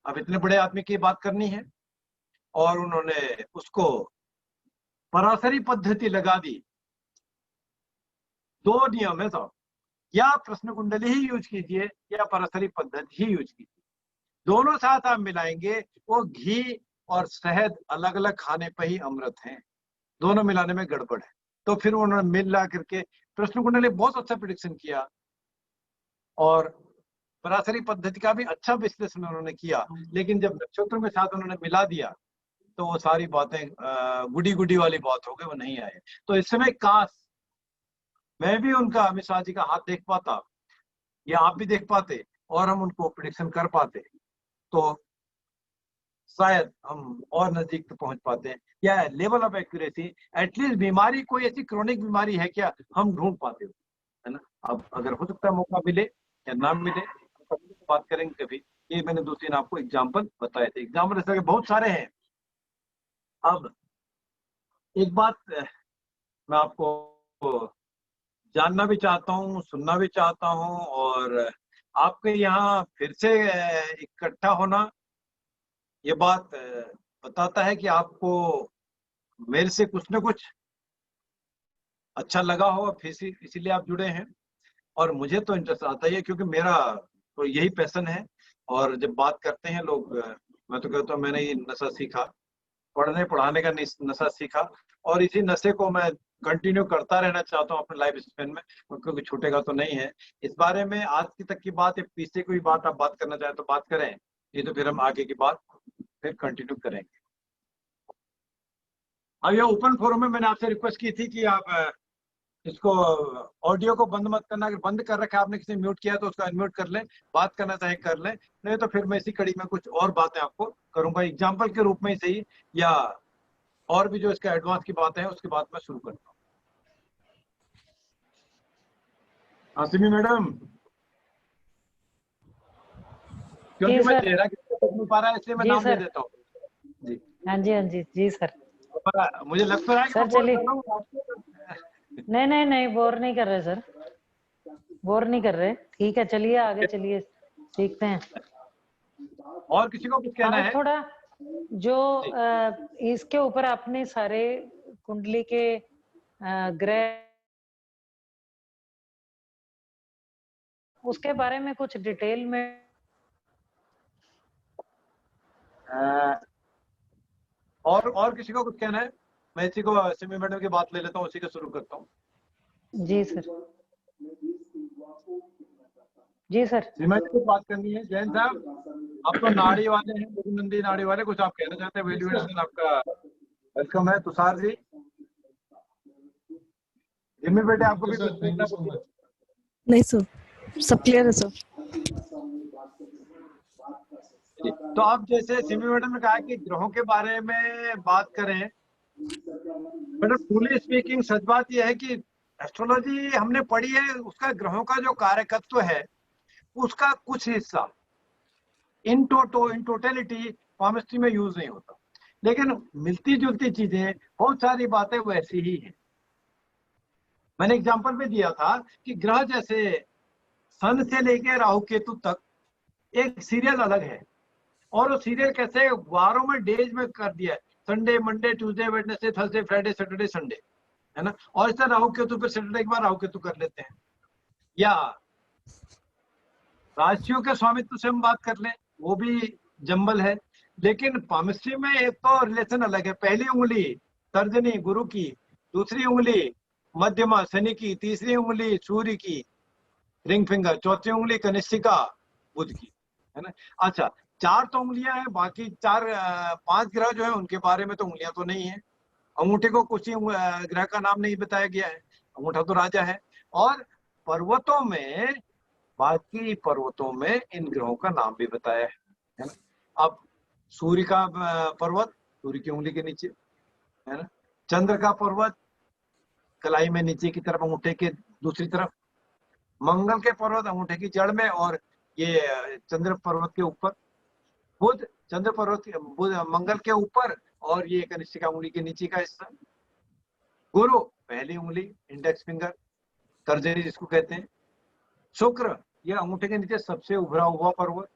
अब इतने बड़े आदमी की बात करनी है, और उन्होंने उसको पराशरी पद्धति लगा दी। 2 नियम है साहब, या प्रश्न कुंडली ही यूज कीजिए या पराशरी पद्धति ही यूज कीजिए, दोनों साथ आप मिलाएंगे। वो घी और शहद अलग अलग खाने पर ही अमृत हैं, दोनों मिलाने में गड़बड़ है। तो फिर उन्होंने मिला करके प्रश्न कुंडली बहुत अच्छा प्रिडिक्शन किया, और पराशरी पद्धति का भी अच्छा विश्लेषण उन्होंने किया। लेकिन जब नक्षत्रों के साथ उन्होंने मिला दिया, तो वो सारी बातें गुडी गुडी वाली बात हो गई, वो नहीं आए। तो इस समय काश मैं भी उनका, अमित शाह जी का हाथ देख पाता, या आप भी देख पाते, और हम उनको प्रिडिक्शन कर पाते, तो शायद हम और नजदीक तक पहुंच पाते हैं, या लेवल ऑफ एक्यूरेसी, एटलीस्ट बीमारी कोई ऐसी क्रोनिक बीमारी है क्या हम ढूंढ पाते हो, है ना। अब अगर हो सकता है मौका मिले या ना मिले, कभी बात करेंगे कभी। ये मैंने 2-3 आपको एग्जाम्पल बताए थे, एग्जाम्पल ऐसे बहुत सारे हैं। अब एक बात मैं आपको जानना भी चाहता हूँ, सुनना भी चाहता हूँ, और आपके यहाँ फिर से इकट्ठा होना, ये बात बताता है कि आपको मेरे से कुछ न कुछ अच्छा लगा हो, फिर इसीलिए आप जुड़े हैं। और मुझे तो इंटरेस्ट आता ही है, क्योंकि मेरा तो यही पैशन है। और जब बात करते हैं लोग, मैं तो कहता हूँ मैंने ये नशा सीखा, पढ़ने पढ़ाने का नशा सीखा, और इसी नशे को मैं कंटिन्यू करता रहना चाहता हूँ अपने लाइफ स्पेन में, क्योंकि छूटेगा तो नहीं है। इस बारे में आज की तक की बात या पीछे कोई बात आप बात करना चाहें तो बात करें, ये तो फिर हम आगे की बात फिर कंटिन्यू करेंगे। अब ये ओपन फोरम में मैंने आपसे रिक्वेस्ट की थी कि आप इसको ऑडियो को बंद मत करना। अगर बंद कर रखा है आपने, किसी म्यूट किया तो उसको अनम्यूट कर लें, बात करना चाहे कर लें, नहीं तो फिर मैं इसी कड़ी में कुछ और बातें आपको करूंगा एग्जाम्पल के रूप में ही सही, या और भी जो इसका एडवांस की बातें हैं उसके बाद मैं शुरू करता हूँ। आसिमी मैडम, क्योंकि मैं चेहरा नहीं पा रहा है, इसलिए मैं नाम दे देता हूँ जी। हाँ जी जी सर। मुझे लग तो रहा है कि सर मैं बोर चलिए। कर रहा हूँ आपको। नहीं नहीं नहीं, बोर नहीं कर रहे सर, बोर नहीं कर रहे। ठीक है, चलिए आगे चलिए, सीखते हैं। और किसी को कुछ कहना आज है? थोड़ा जो जी। इसके ऊपर आपने सारे कुंडली के ग्रह, उसके बारे में कुछ डिटेल में और किसी को कुछ कहना है? मैं इसी को सिमी मैडम की बात ले लेता हूँ, उसी को शुरू करता हूँ। जी सर, जी सर। सिमी मैडम की बात करनी है। जैन साहब, आप तो नाड़ी वाले हैं, बुद्धिमंदी नाड़ी वाले, कुछ आप कहना चाहते हैं? वैल्यूएशन आपका वेलकम है। तुषार जी, जिम्मी बेटे, आपको भी कुछ पूछना है? नहीं सर, सब क्लियर है सर। तो आप जैसे सिमी मैडम ने कहा कि ग्रहों के बारे में बात करें, मैडम ट्रूली स्पीकिंग सच बात यह है कि एस्ट्रोलॉजी हमने पढ़ी है, उसका ग्रहों का जो कार्यकत्व है उसका कुछ हिस्सा इन टोटलिटी पामिस्ट्री में यूज नहीं होता, लेकिन मिलती जुलती चीजें, बहुत सारी बातें वैसी ही हैं। मैंने एग्जांपल भी दिया था कि ग्रह जैसे सन से लेके राहु केतु तक एक सीरियल अलग है, और वो सीरियल कैसे वारों में डेज में कर दिया है, Sunday Monday Tuesday Wednesday Thursday Friday Saturday Sunday, है ना। और इस तरह राहु केतु पे सैटरडे के बाद राहु केतु कर लेते हैं, या राशियों के स्वामित्व से हम बात कर लें, वो भी जंबल है। लेकिन पामिस्ट्री में एक तो रिलेशन अलग है, पहली उंगली तर्जनी गुरु की, दूसरी उंगली मध्यमा शनि की, तीसरी उंगली सूर्य की रिंग फिंगर, चौथी उंगली कनिष्ठिका बुध की, है ना। अच्छा, चार तो उंगलियां हैं, बाकी चार 5 ग्रह जो है उनके बारे में तो उंगलियां तो नहीं है। अंगूठे को कुछ ही ग्रह का नाम नहीं बताया गया है, अंगूठा तो राजा है। और पर्वतों में, बाकी पर्वतों में इन ग्रहों का नाम भी बताया है ना। अब सूर्य का पर्वत सूर्य की उंगली के नीचे, है ना। चंद्र का पर्वत कलाई में नीचे की तरफ, अंगूठे के दूसरी तरफ। मंगल के पर्वत अंगूठे की जड़ में, और ये चंद्र पर्वत के ऊपर। बुध चंद्र पर्वत मंगल के ऊपर, और ये कनिष्ठिका उंगली के नीचे का हिस्सा। गुरु पहली उंगली इंडेक्स फिंगर, तर्जनी जिसको कहते हैं। शुक्र ये अंगूठे के नीचे सबसे उभरा हुआ पर्वत।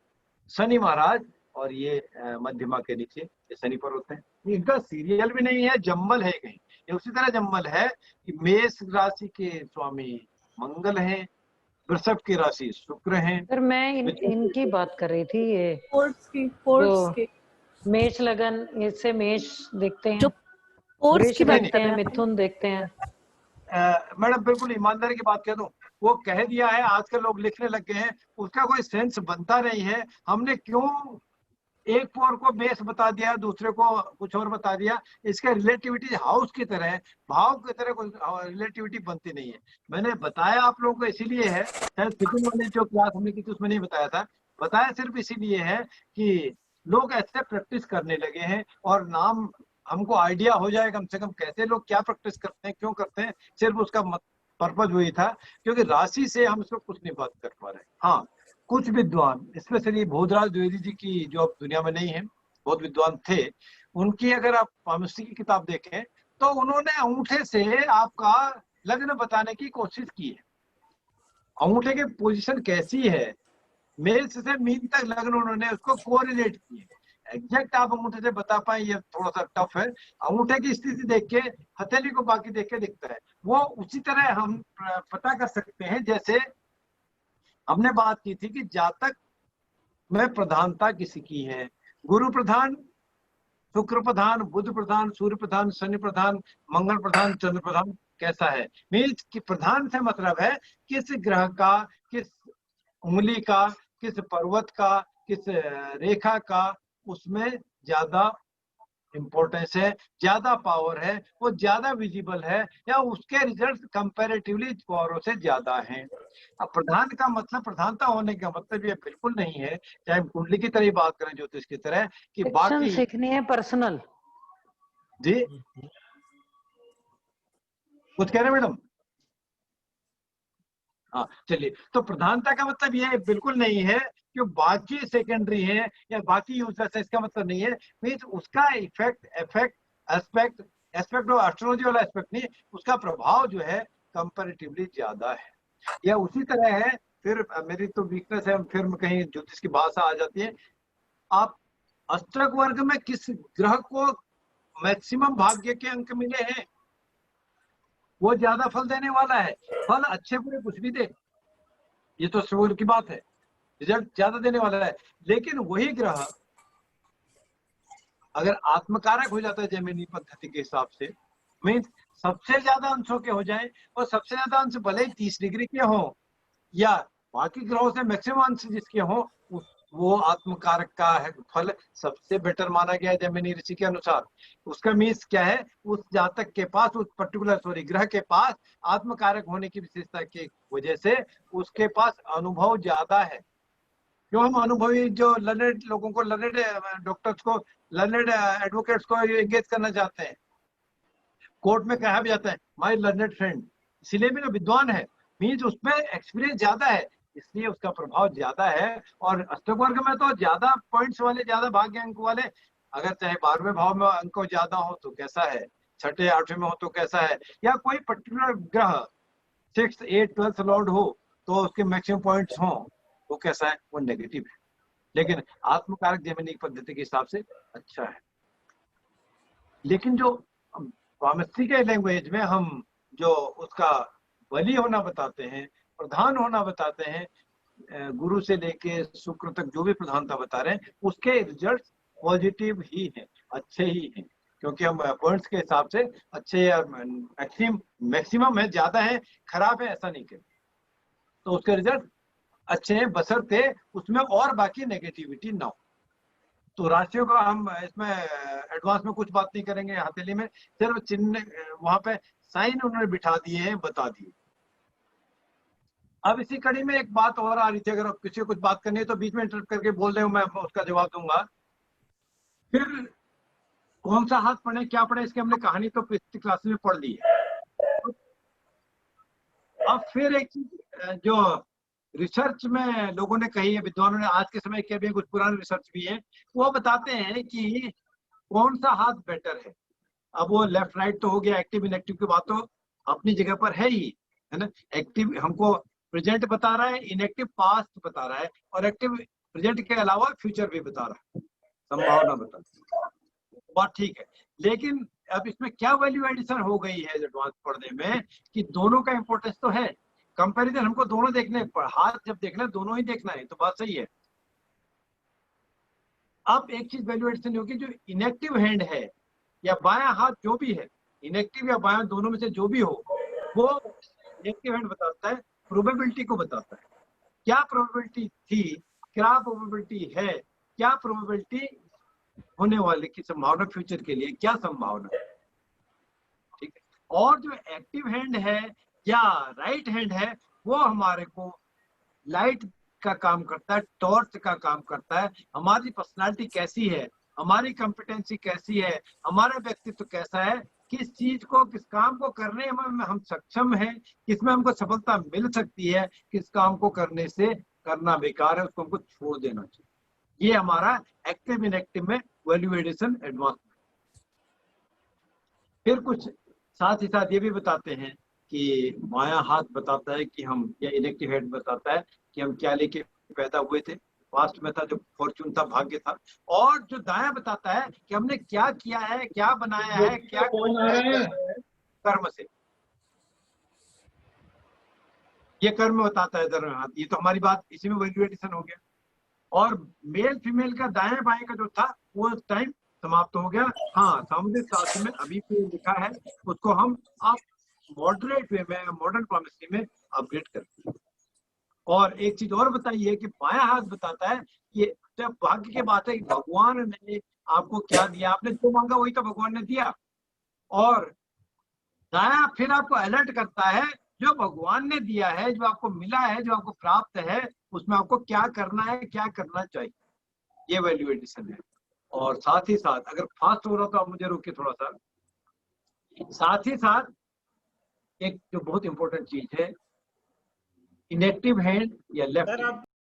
शनि महाराज, और ये मध्यमा के नीचे ये शनि पर्वत है। इनका सीरियल भी नहीं है, जम्बल है कहीं। ये उसी तरह जम्बल है कि मेष राशि के स्वामी मंगल हैं, वृषभ की राशि शुक्र हैं। सर मैं इनकी बात कर रही थी, ये फोर्स जो की मेष लगन, इससे मेष देखते हैं, जो फोर्स वृष की बात देखते कर हैं, रहे हैं मिथुन देखते हैं। मैडम बिल्कुल ईमानदारी की बात कह दूं, वो कह दिया है, आजकल लोग लिखने लग गए हैं, उसका कोई सेंस बनता नहीं है। हमने क्यों एक पोर को बेस बता दिया, दूसरे को कुछ और बता दिया। इसका रिलेटिविटी हाउस की तरह है, भाव की तरह कोई रिलेटिविटी बनती नहीं है। मैंने बताया आप लोगों को इसीलिए है, शायद सेकंड वाली जो क्लास हमने की थी उसमें नहीं बताया था, बताया सिर्फ इसीलिए है कि लोग ऐसे प्रैक्टिस करने लगे हैं, और नाम हमको आइडिया हो जाए कम से कम कैसे लोग क्या प्रैक्टिस करते हैं, क्यों करते हैं। सिर्फ उसका पर्पज वही था, क्योंकि राशि से हम इसको कुछ नहीं बात कर पा रहे। हाँ, कुछ विद्वान, स्पेशली भोजराज द्विवेदी जी की, जो अब दुनिया में नहीं है, बहुत विद्वान थे, उनकी अगर आप पामिस्ट्री की किताब देखें तो उन्होंने अंगूठे से आपका लग्न बताने की कोशिश की है। अंगूठे की पोजीशन कैसी है, मेष से मीन तक लग्न, उन्होंने उसको कोरिलेट किया। एग्जैक्ट आप अंगूठे से बता पाए ये थोड़ा सा टफ है। अंगूठे की स्थिति देख के, हथेली को बाकी देख के दिखता है। वो उसी तरह हम पता कर सकते हैं, जैसे हमने बात की थी कि जातक में प्रधानता किसी की है, गुरु प्रधान, शुक्र प्रधान, बुध प्रधान, सूर्य प्रधान, शनि प्रधान, मंगल प्रधान, चंद्र प्रधान कैसा है। मीन्स कि प्रधान से मतलब है किस ग्रह का, किस उंगली का, किस पर्वत का, किस रेखा का, उसमें ज्यादा इंपॉर्टेंस है, ज्यादा पावर है, वो ज्यादा विजिबल है, या उसके रिजल्ट कंपैरेटिवली औरों से ज्यादा हैं। अब प्रधान का मतलब, प्रधानता होने का मतलब ये बिल्कुल नहीं है, चाहे हम कुंडली की तरह ही बात करें, ज्योतिष की तरह, कि एक्शन बाकी। सीखनी है, पर्सनल। जी कुछ कह रहे हैं मैडम? हाँ चलिए, तो प्रधानता का मतलब ये बिल्कुल नहीं है कि बाकी सेकेंडरी है या बाकी यूजर्स है, इसका मतलब नहीं है। मीन्स उसका effect, aspect aspect of astrology वाला एस्पेक्ट नहीं, उसका प्रभाव जो है कंपैरेटिवली ज्यादा है। या उसी तरह है, फिर मेरी तो वीकनेस है, फिर कहीं ज्योतिष की भाषा आ जाती है। आप अष्टक वर्ग में किस ग्रह को मैक्सिमम भाग्य के अंक मिले हैं, वो ज्यादा फल देने वाला है। फल अच्छे बुरे कुछ भी दे, ये तो शुरू की बात है, रिजल्ट ज्यादा देने वाला है। लेकिन वही ग्रह अगर आत्मकारक हो जाता है जेमिनी पद्धति के हिसाब से, मीन्स सबसे ज्यादा अंशों के हो जाए, और सबसे ज्यादा अंश भले ही 30 डिग्री के हो या बाकी ग्रहों से मैक्सिमम अंश जिसके हो, वो आत्मकारक का है फल सबसे बेटर माना गया है जेमिनी ऋषि के अनुसार। उसका मीन्स क्या है, उस जातक के पास, उस पर्टिकुलर ग्रह के पास आत्मकारक होने की विशेषता की वजह से उसके पास अनुभव ज्यादा है। क्यों हम अनुभवी जो लर्नेड लोगों को, लर्नेड डॉक्टर्स को, लर्नेड एडवोकेट्स को एंगेज करना चाहते हैं। कोर्ट में कहा भी जाता है माय लर्नेड फ्रेंड, इसीलिए भी ना विद्वान है, मीन्स उसमें एक्सपीरियंस ज्यादा है, इसलिए उसका प्रभाव ज्यादा है। और अष्टक वर्ग में तो ज्यादा पॉइंट्स वाले, ज्यादा भाग्य अंक वाले, अगर चाहे 12वें भाव में अंक ज्यादा हो तो कैसा है, 6ठे 8वें में हो तो कैसा है, या कोई पर्टिकुलर ग्रह 6th 8th 12th लॉर्ड हो तो उसके मैक्सिमम पॉइंट्स हो, वो कैसा है, वो नेगेटिव है। लेकिन आत्मकारक जेमिनी पद्धति के हिसाब से अच्छा है। लेकिन जो पामिस्ट्री के लैंग्वेज में हम जो उसका बलि होना बताते हैं, प्रधान होना बताते हैं, गुरु से लेके शुक्र तक जो भी प्रधानता बता रहे हैं, उसके रिजल्ट पॉजिटिव ही हैं, अच्छे ही हैं। क्योंकि हम पॉइंट्स के हिसाब से अच्छे या मैक्सिमम है, ज्यादा है, खराब है, ऐसा नहीं कहते, तो उसके रिजल्ट अच्छे हैं, बशर्ते उसमें और बाकी नेगेटिविटी ना हो। तो राशियों का हम इसमें एडवांस में कुछ बात नहीं करेंगे, हथेली में सिर्फ चिन्ह वहां पे साइन उन्होंने बिठा दिए हैं, बता दिए। अब इसी कड़ी में एक बात और आ रही थी, अगर किसी को कुछ बात करनी है तो बीच में इंटरप्ट करके बोल रहे हो, मैं उसका जवाब दूंगा। फिर कौन सा हाथ पढ़े, क्या पढ़े, इसकी हमने कहानी तो पिछली क्लास में पढ़ ली है। अब फिर एक चीज जो रिसर्च में लोगों ने कही है, विद्वानों ने आज के समय के भी कुछ पुराने रिसर्च भी है, वो बताते हैं कि कौन सा हाथ बेटर है। अब वो लेफ्ट राइट तो हो गया, एक्टिव इनएक्टिव की बात तो अपनी जगह पर है ही, है ना। एक्टिव हमको प्रेजेंट बता रहा है, इनएक्टिव पास्ट बता रहा है, और एक्टिव प्रेजेंट के अलावा फ्यूचर भी बता रहा है, संभावना बता रहा है, बात ठीक है। लेकिन अब इसमें क्या वैल्यू एडिशन हो गई है एडवांस पढ़ने में, कि दोनों का इंपॉर्टेंस तो है, कंपैरिजन हमको दोनों देखने, हाथ जब देखना है दोनों ही देखना है, तो बात सही है। अब एक चीज वैल्यू एडिशन होगी, जो इनएक्टिव हैंड है या बायां हाथ जो भी है, इनएक्टिव या बायां दोनों में से जो भी हो, वो इनएक्टिव हैंड बताता है, प्रोबेबिलिटी को बताता है। क्या प्रोबेबिलिटी थी, क्या प्रोबेबिलिटी है, क्या प्रोबेबिलिटी होने वाले की संभावना, फ्यूचर के लिए क्या संभावना, ठीक है। और जो एक्टिव हैंड है या राइट हैंड है, वो हमारे को लाइट का काम करता है, टॉर्च का काम करता है, हमारी पर्सनालिटी कैसी है, हमारी कॉम्पिटेंसी कैसी है, हमारा व्यक्तित्व कैसा है, किस चीज को, किस काम को करने में हम सक्षम हैं, किसमें हमको सफलता मिल सकती है, किस काम को करने से करना बेकार है, उसको हमको छोड़ देना चाहिए। ये हमारा एक्टिव इनएक्टिव में वैल्यू एडिशन एडवांस। फिर कुछ साथ ही साथ ये भी बताते हैं कि बायां हाथ बताता है कि हम, या इनएक्टिव हेड बताता है कि हम क्या लेके पैदा हुए थे, पास्ट में था, जो फॉर्चून था, भाग्य था, और जो दायां बताता है कि हमने क्या किया है, क्या बनाया है, क्या कर्म से, ये कर्म बताता है दायां हाथ। ये तो हमारी बात इसी में वैल्यू एडिशन हो गया। और मेल फीमेल का दाएं बाएं का जो था वो टाइम समाप्त हो गया। हाँ, सामुदायिक शास्त्र में अभी भी लिखा है, उसको हम आप मॉडरेट वे में, मॉडर्न पामिस्ट्री में अपग्रेड करते हैं। और एक चीज और बताइए कि बायां हाथ बताता है कि जब भाग्य की बात है, भगवान ने आपको क्या दिया, आपने जो मांगा वही तो भगवान ने दिया। और दाया फिर आपको अलर्ट करता है, जो भगवान ने दिया है, जो आपको मिला है, जो आपको प्राप्त है, उसमें आपको क्या करना है, क्या करना चाहिए, ये वैल्यू एडिशन है। और साथ ही साथ, अगर फास्ट हो रहा तो आप मुझे रोकिए थोड़ा सा, साथ ही साथ एक जो बहुत इंपॉर्टेंट चीज है, इनएक्टिव हैंड या लेफ्ट,